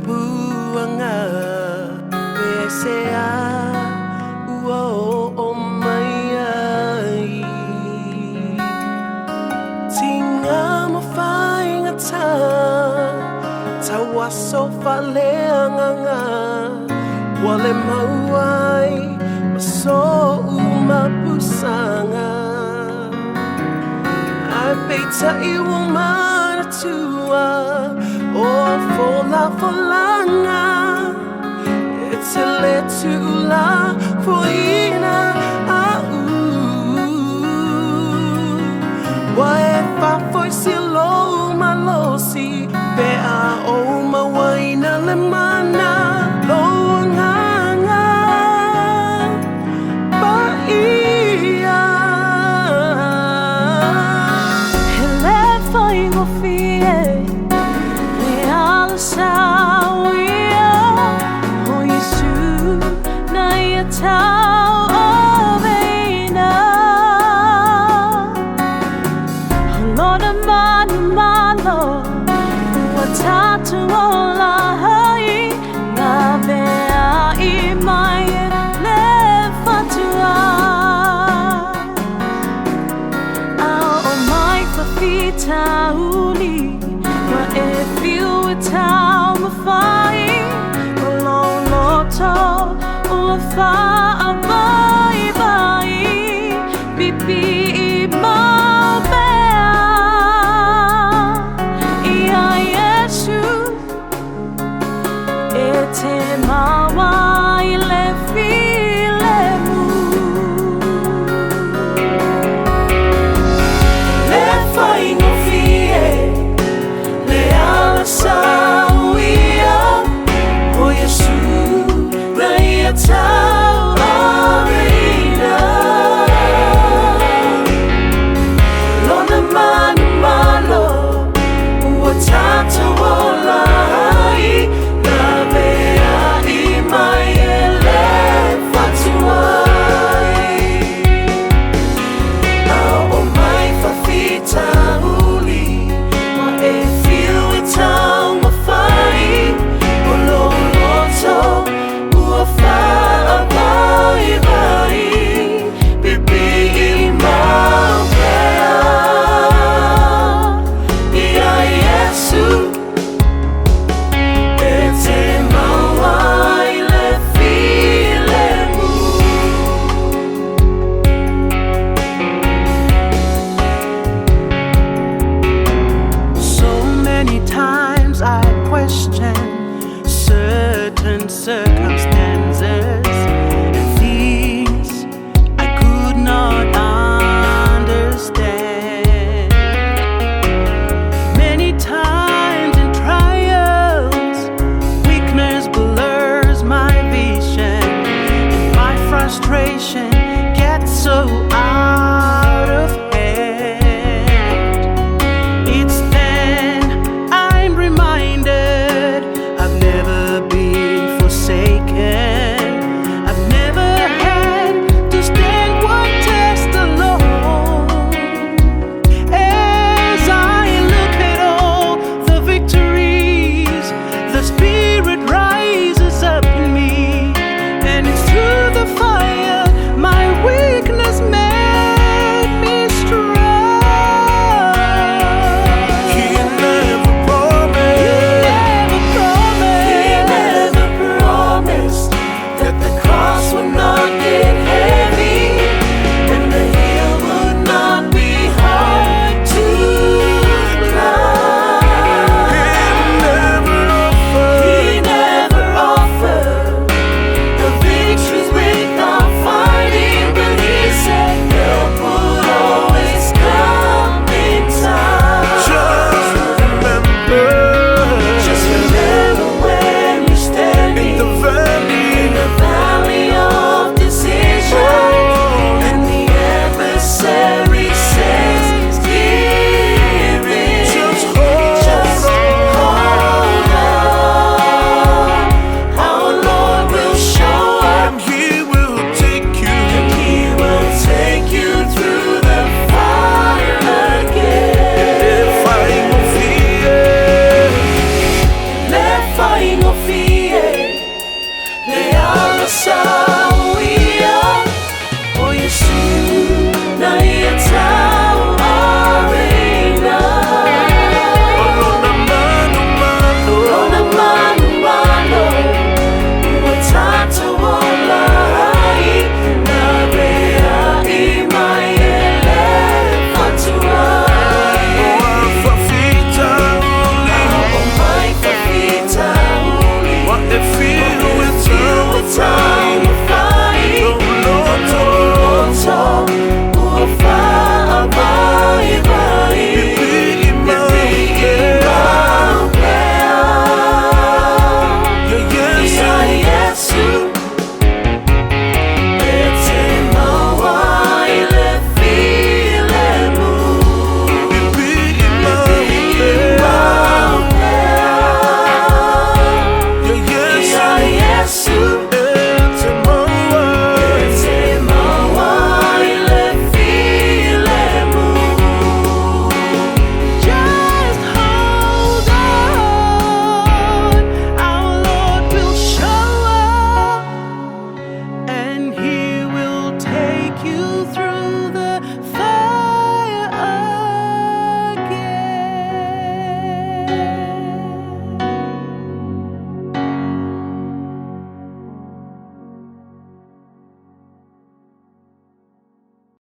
buanga Besea Uo mai Tinga mawhainga ta Tawa sofa leanganga Wale mauai Maso umapusanga Abeita iwumana tua O folanga Itile tula Foina au Waefa foi silo malosi Bea o mawaina lemana Loanganga Baia Hele foi ngo fie Le ala sawia Ho Yesu na ia tau o veina Halona manu malo Ua tatu o la hai Ngā mea I mai e le fatua Ao o mai whawhita uli Wa e whiu e tau mawhai O lo loto o wha